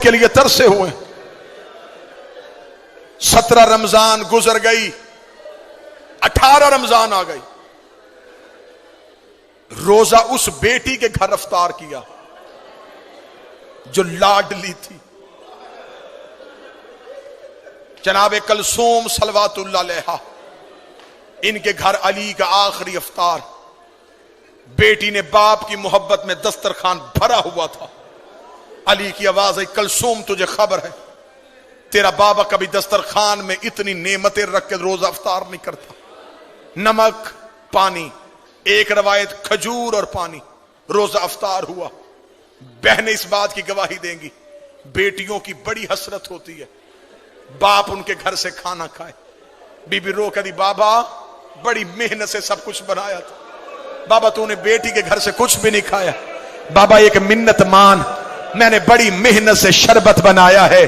کے لیے ترسے ہوئے. 17 رمضان گزر گئی، 18 رمضان آ گئی. روزہ اس بیٹی کے گھر افطار کیا جو لاڈلی تھی، جناب کلثوم صلوات اللہ علیہا. ان کے گھر علی کا آخری افطار. بیٹی نے باپ کی محبت میں دسترخوان بھرا ہوا تھا. علی کی آواز آئی، کلثوم تجھے خبر ہے تیرا بابا کبھی دسترخوان میں اتنی نعمتیں رکھ کے روزہ افطار نہیں کرتا. نمک، پانی، ایک روایت کھجور اور پانی. روزہ افطار ہوا. بہنیں اس بات کی گواہی دیں گی، بیٹیوں کی بڑی حسرت ہوتی ہے باپ ان کے گھر سے کھانا کھائے. بی بی رو کہتی بابا بڑی محنت سے سب کچھ بنایا تھا، بابا تو نے بیٹی کے گھر سے کچھ بھی نہیں کھایا. بابا ایک منت مان، میں نے بڑی محنت سے شربت بنایا ہے،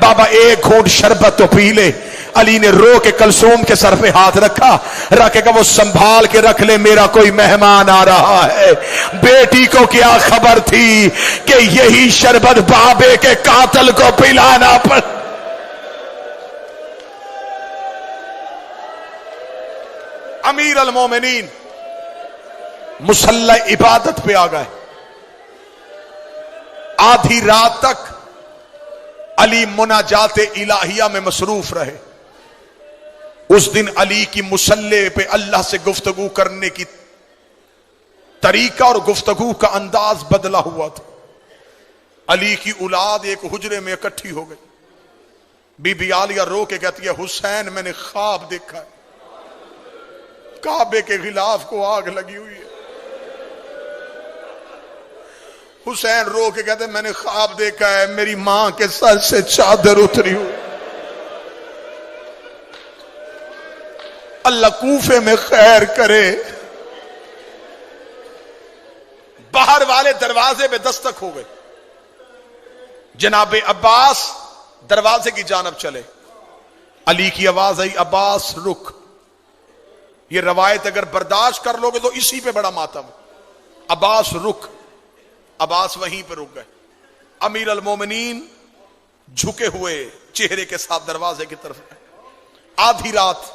بابا ایک گھونٹ شربت تو پی لے. علی نے رو کے کلثوم کے سر پہ ہاتھ رکھا، رکھے گا وہ سنبھال کے رکھ لے، میرا کوئی مہمان آ رہا ہے. بیٹی کو کیا خبر تھی کہ یہی شربت بابے کے قاتل کو پلانا پڑ. امیر المومنین مصلی عبادت پہ آ گئے. آدھی رات تک علی مناجات الہیہ میں مصروف رہے. اس دن علی کی مصلی پہ اللہ سے گفتگو کرنے کی طریقہ اور گفتگو کا انداز بدلا ہوا تھا. علی کی اولاد ایک حجرے میں اکٹھی ہو گئی. بی بی عالیہ رو کے کہتی ہے حسین میں نے خواب دیکھا ہے، کعبے کے غلاف کو آگ لگی ہوئی ہے. حسین رو کے کہتے ہیں میں نے خواب دیکھا ہے میری ماں کے سر سے چادر اتری ہوئی. اللہ کوفے میں خیر کرے. باہر والے دروازے پہ دستک ہو گئے. جناب عباس دروازے کی جانب چلے. علی کی آواز آئی عباس رک. یہ روایت اگر برداشت کر لو گے تو اسی پہ بڑا ماتم. عباس رک. عباس وہیں پہ رک گئے. امیر المومنین جھکے ہوئے چہرے کے ساتھ دروازے کی طرف گئے. آدھی رات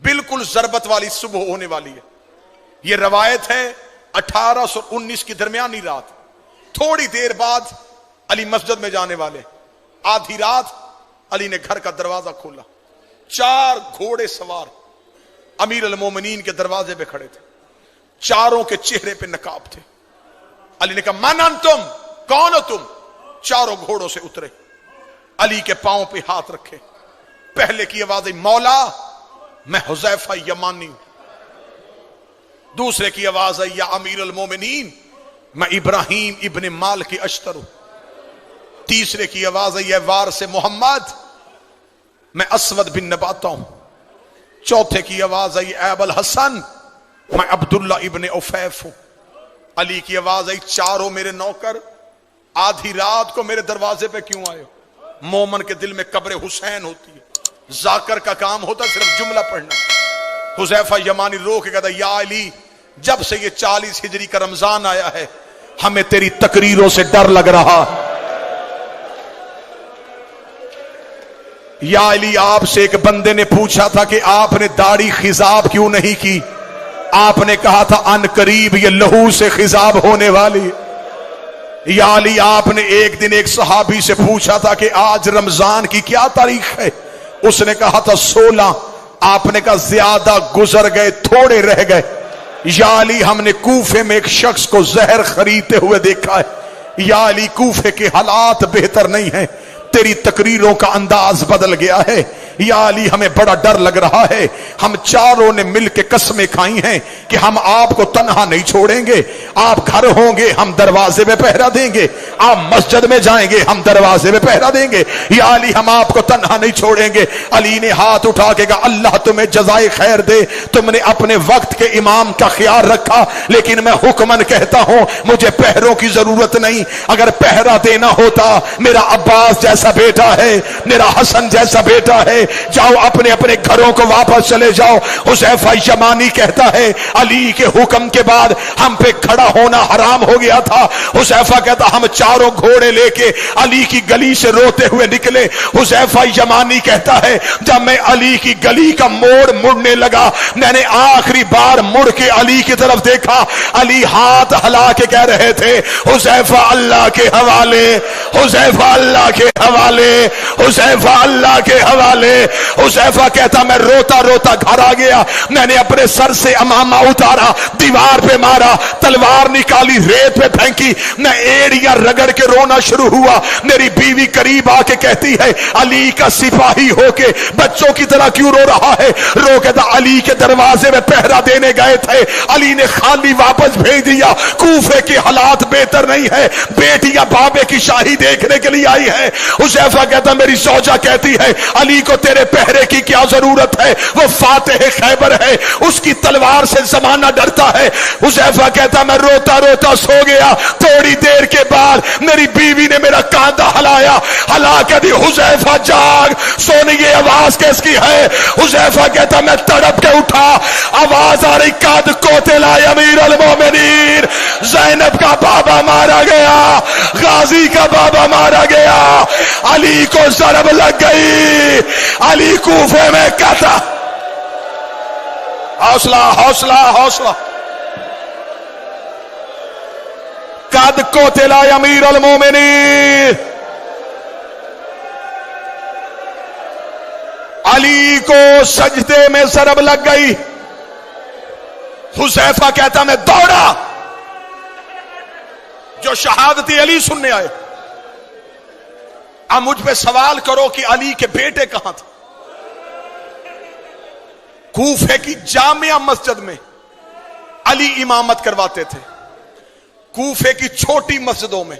بالکل ضربت والی صبح ہونے والی ہے. یہ روایت ہے 1819 کی درمیانی رات. تھوڑی دیر بعد علی مسجد میں جانے والے. آدھی رات علی نے گھر کا دروازہ کھولا. 4 گھوڑے سوار امیر المومنین کے دروازے پہ کھڑے تھے. چاروں کے چہرے پہ نقاب تھے. علی نے کہا من انتم، کون ہو تم؟ چاروں گھوڑوں سے اترے. علی کے پاؤں پہ ہاتھ رکھے. پہلے کی آواز آئی مولا میں حذیفہ یمانی ہوں. دوسرے کی آواز آئی یا امیر المومنین میں ابراہیم ابن مالک اشتر ہوں. تیسرے کی آواز آئی اے وارث محمد میں اسود بن نباتہ ہوں. چوتھے کی آواز آئی اے ابو الحسن میں عبداللہ ابن عفیف ہوں. علی کی آواز آئی چاروں میرے نوکر آدھی رات کو میرے دروازے پہ کیوں آئے ہو؟ مومن کے دل میں قبر حسین ہوتی ہے. ذاکر کا کام ہوتا ہے صرف جملہ پڑھنا. حذیفہ یمانی رو کے کہتا یا علی جب سے یہ 40 ہجری کا رمضان آیا ہے ہمیں تیری تقریروں سے ڈر لگ رہا. یا علی آپ سے ایک بندے نے پوچھا تھا کہ آپ نے داڑھی خضاب کیوں نہیں کی؟ آپ نے کہا تھا ان قریب یہ لہو سے خضاب ہونے والی. یا علی آپ نے ایک دن ایک صحابی سے پوچھا تھا کہ آج رمضان کی کیا تاریخ ہے؟ اس نے کہا تھا 16. آپ نے کہا زیادہ گزر گئے تھوڑے رہ گئے. یا علی ہم نے کوفے میں ایک شخص کو زہر خریدتے ہوئے دیکھا ہے. یا علی کوفے کے حالات بہتر نہیں ہیں، تیری تقریروں کا انداز بدل گیا ہے. یا علی ہمیں بڑا ڈر لگ رہا ہے. ہم چاروں نے مل کے قسمیں کھائی ہیں کہ ہم آپ کو تنہا نہیں چھوڑیں گے. آپ گھر ہوں گے ہم دروازے پہ پہرا دیں گے، آپ مسجد میں جائیں گے ہم دروازے پہ پہرا دیں گے. یا علی ہم آپ کو تنہا نہیں چھوڑیں گے. علی نے ہاتھ اٹھا کے کہا اللہ تمہیں جزائے خیر دے، تم نے اپنے وقت کے امام کا خیال رکھا، لیکن میں حکمن کہتا ہوں مجھے پہروں کی ضرورت نہیں. اگر پہرا دینا ہوتا میرا عباس جیسا بیٹا ہے، میرا حسن جیسا بیٹا ہے، جاؤ اپنے اپنے گھروں کو واپس چلے جاؤ۔ حذیفہ یمانی کہتا ہے علی کے حکم کے بعد ہم پہ کھڑا ہونا حرام ہو گیا تھا۔ حذیفہ کہتا ہم چاروں گھوڑے لے کے علی کی گلی سے روتے ہوئے نکلے۔ حذیفہ یمانی کہتا ہے جب میں علی کی گلی کا موڑ مڑنے لگا، میں نے آخری بار مڑ کے علی کی طرف دیکھا، علی ہاتھ ہلا کے کہہ رہے تھے حذیفہ اللہ کے حوالے، حذیفہ اللہ کے حوالے، حذیفہ اللہ کے حوالے۔ حذیفہ کہتا میں روتا روتا گھر آ گیا، میں نے اپنے سر سے امامہ اتارا، دیوار پہ مارا، تلوار نکالی، ریت پہ پھینکی، میں ایڑیاں رگڑ کے رونا شروع ہوا۔ میری بیوی قریب آ کے کہتی ہے علی کا سپاہی ہو کے بچوں کی طرح کیوں رو رہا ہے؟ رو کے علی کے دروازے میں پہرا دینے گئے تھے، علی نے خالی واپس بھیج دیا۔ کوفے کے حالات بہتر نہیں ہے، بیٹیاں بابے کی شاہی دیکھنے کے لیے آئی ہے۔ حذیفہ کہتا میری زوجہ کہتی ہے علی کو تیرے پہرے کی کیا ضرورت ہے، وہ فاتح خیبر ہے، اس کی تلوار سے زمانہ ڈرتا ہے۔ حذیفہ کہتا میں روتا روتا سو گیا، تھوڑی دیر کے بعد میری بیوی نے میرا کاندھا ہلایا، ہلا کے دی حذیفہ جاگ، سونی یہ آواز کس کی ہے؟ حذیفہ کہتا میں تڑپ کے اٹھا، آواز آ رہی قد قتل امیر المومنین، زینب کا بابا مارا گیا، غازی کا بابا مارا گیا، علی کو ضرب لگ گئی، علی کوفے میں کہتا حوصلہ حوصلہ حوصلہ، قد قتل امیر المومنین، علی کو سجدے میں ضرب لگ گئی۔ حذیفہ کہتا میں دوڑا، جو شہادت علی سننے آئے، اب مجھ پہ سوال کرو کہ علی کے بیٹے کہاں تھے؟ کوفے کی جامعہ مسجد میں علی امامت کرواتے تھے، کوفے کی چھوٹی مسجدوں میں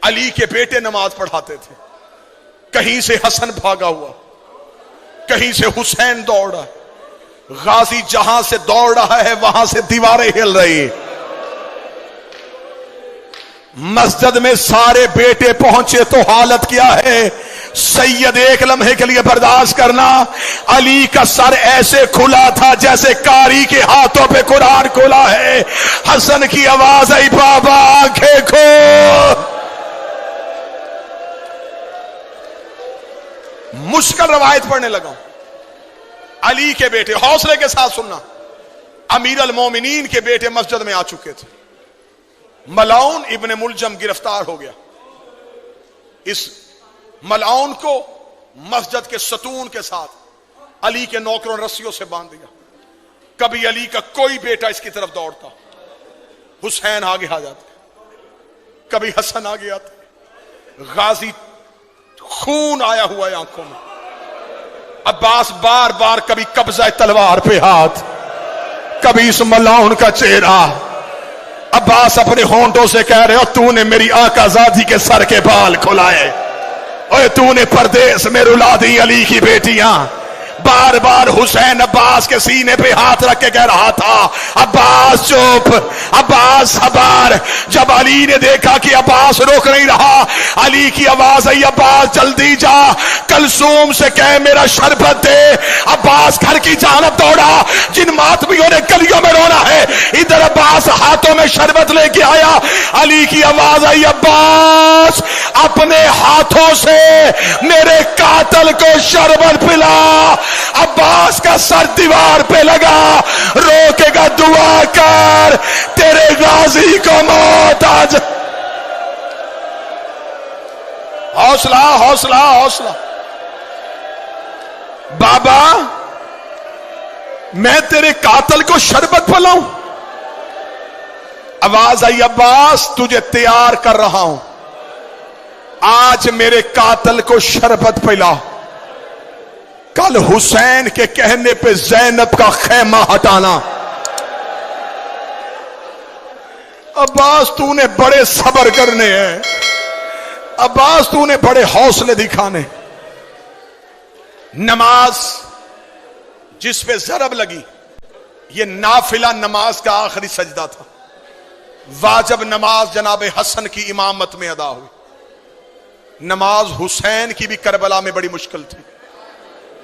علی کے بیٹے نماز پڑھاتے تھے۔ کہیں سے حسن بھاگا ہوا، کہیں سے حسین دوڑا، غازی جہاں سے دوڑ رہا ہے وہاں سے دیواریں ہل رہی۔ مسجد میں سارے بیٹے پہنچے تو حالت کیا ہے؟ سید ایک لمحے کے لیے برداشت کرنا، علی کا سر ایسے کھلا تھا جیسے قاری کے ہاتھوں پہ قرآن کھلا ہے۔ حسن کی آواز آئی بابا آنکھیں کھول۔ مشکل روایت پڑھنے لگا ہوں۔ علی کے بیٹے، حوصلے کے ساتھ سننا، امیر المومنین کے بیٹے مسجد میں آ چکے تھے۔ ملعون ابن ملجم گرفتار ہو گیا۔ اس ملعون کو مسجد کے ستون کے ساتھ علی کے نوکروں رسیوں سے باندھ دیا۔ کبھی علی کا کوئی بیٹا اس کی طرف دوڑتا، حسین آگے آ جاتے، کبھی حسن آگے آتے، غازی خون آیا ہوا ہے آنکھوں میں، عباس بار بار کبھی قبضہ تلوار پہ ہاتھ، کبھی اس ملعون کا چہرہ۔ عباس اپنے ہونٹوں سے کہہ رہے ہو تو نے میری آقا زادی کے سر کے بال کھلائے، اوے تو نے پردیس میں رلا دی علی کی بیٹیاں۔ بار بار حسین عباس کے سینے پہ ہاتھ رکھ کے کہہ رہا تھا عباس چپ، عباس خبر۔ جب علی نے دیکھا کہ عباس روک نہیں رہا، علی کی آواز آئی عباس جلدی جا، کلثوم سے کہے میرا شربت دے۔ عباس گھر کی جانب دوڑا، جن ماتمیوں نے گلیوں میں رونا ہے، ادھر عباس ہاتھوں میں شربت لے کے آیا۔ علی کی آواز آئی عباس اپنے ہاتھوں سے میرے قاتل کو شربت پلا۔ عباس کا سر دیوار پہ لگا، روکے گا دعا کر تیرے غازی کو موت آ جائے۔ حوصلہ حوصلہ حوصلہ۔ بابا میں تیرے قاتل کو شربت پلاؤں؟ آواز آئی عباس تجھے تیار کر رہا ہوں، آج میرے قاتل کو شربت پلا، کل حسین کے کہنے پہ زینب کا خیمہ ہٹانا۔ عباس تو نے بڑے صبر کرنے ہیں، عباس تو نے بڑے حوصلے دکھانے۔ نماز جس پہ ضرب لگی یہ نافلہ نماز کا آخری سجدہ تھا، واجب نماز جناب حسن کی امامت میں ادا ہوئی۔ نماز حسین کی بھی کربلا میں بڑی مشکل تھی،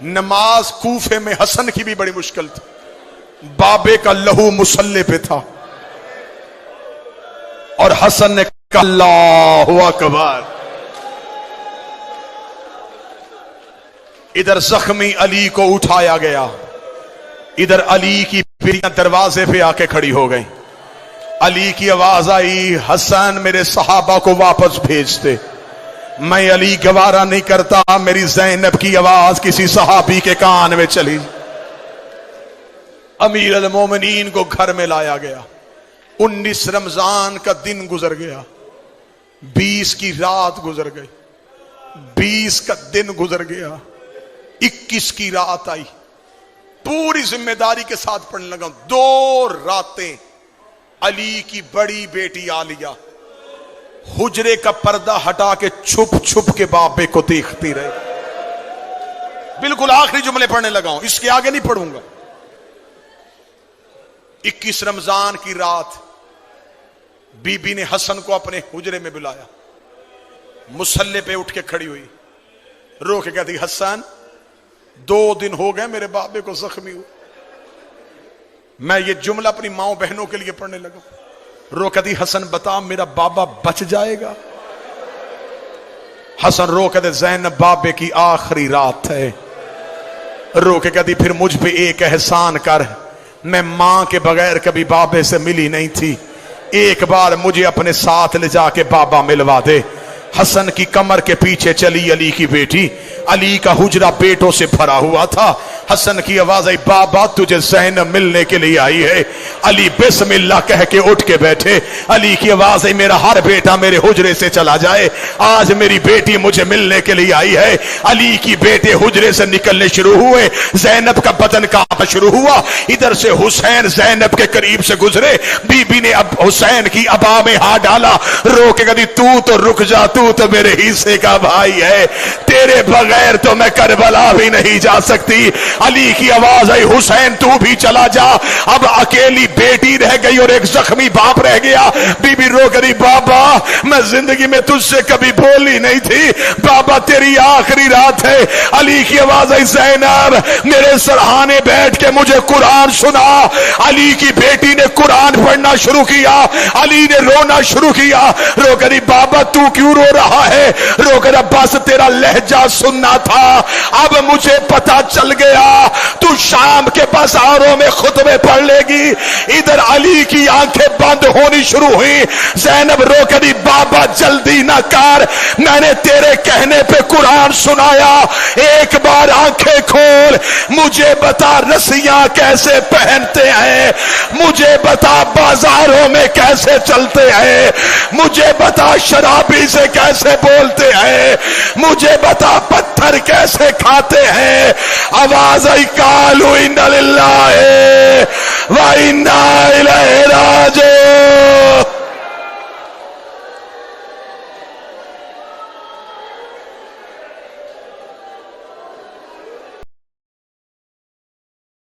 نماز کوفے میں حسن کی بھی بڑی مشکل تھی، بابے کا لہو مسلح پہ تھا اور حسن نے کہا اللہ اکبر. ادھر زخمی علی کو اٹھایا گیا، ادھر علی کی بیٹیاں دروازے پہ آ کے کھڑی ہو گئیں. علی کی آواز آئی، حسن میرے صحابہ کو واپس بھیج دے، میں علی گوارا نہیں کرتا میری زینب کی آواز کسی صحابی کے کان میں چلی. امیر المومنین کو گھر میں لایا گیا. 19 رمضان کا دن گزر گیا، 20 کی رات گزر گئی، 20 کا دن گزر گیا، 21 کی رات آئی. پوری ذمہ داری کے ساتھ پڑھنے لگا. 2 راتیں علی کی بڑی بیٹی عالیہ حجرے کا پردہ ہٹا کے چھپ چھپ کے بابے کو دیکھتی رہے. بالکل آخری جملے پڑھنے لگا ہوں، اس کے آگے نہیں پڑھوں گا. 21 رمضان کی رات بی بی نے حسن کو اپنے حجرے میں بلایا. مصلے پہ اٹھ کے کھڑی ہوئی، رو کے کہتی حسن 2 دن ہو گئے میرے بابے کو زخمی ہو. میں یہ جملہ اپنی ماؤں بہنوں کے لیے پڑھنے لگا. رو کہتی حسن بتا میرا بابا بچ جائے گا. حسن رو کہتے زینب بابے کی آخری رات ہے. رو کے کہتی پھر مجھ پہ ایک احسان کر، میں ماں کے بغیر کبھی بابے سے ملی نہیں تھی، ایک بار مجھے اپنے ساتھ لے جا کے بابا ملوا دے. حسن کی کمر کے پیچھے چلی علی کی بیٹی. علی کا حجرہ بیٹوں سے بھرا ہوا تھا. حسن کی آواز آئی بابا تجھے زینب ملنے کے لیے آئی ہے. علی بسم اللہ کہہ کے اٹھ کے بیٹھے. علی کی آواز آئی میرا ہر بیٹا میرے حجرے سے چلا جائے، آج میری بیٹی مجھے ملنے کے لیے آئی ہے. علی کی بیٹے حجرے سے نکلنے شروع ہوئے، زینب کا بدن کانپنا شروع ہوا. ادھر سے حسین زینب کے قریب سے گزرے. بی بی نے اب حسین کی ابا میں ہاتھ ڈالا، رو کے کہتی تو رک جا، تو میرے حصے کا بھائی ہے، تیرے بغیر تو میں کربلا بھی نہیں جا سکتی. علی کی آواز آئی حسین تو بھی چلا جا. اب اکیلی بیٹی رہ گئی اور ایک زخمی باپ رہ گیا. بی بی رو کری بابا میں زندگی میں تجھ سے کبھی بولی نہیں تھی، بابا تیری آخری رات ہے. علی کی آواز آئی زینب میرے سرہانے بیٹھ کے مجھے قرآن سنا. علی کی بیٹی نے قرآن پڑھنا شروع کیا. علی نے رونا شروع کیا. رو کری بابا تو کیوں رو رہا ہے؟ رو کر بس تیرا لہجہ سننا تھا، اب مجھے پتا چل گیا تو شام کے بازاروں میں خطبے پڑھ لے گی. ادھر علی کی آنکھیں بند ہونی شروع ہوئی. زینب رو کری بابا جلدی نہ کر، میں نے تیرے کہنے پہ قرآن سنایا، ایک بار آنکھیں کھول، مجھے بتا رسیاں کیسے پہنتے ہیں، مجھے بتا بازاروں میں کیسے چلتے ہیں، مجھے بتا شرابی سے کیسے بولتے ہیں، مجھے بتا پتھر کیسے کھاتے ہیں. آواز آئی قالوا انا للہ و انا الیہ راجعون.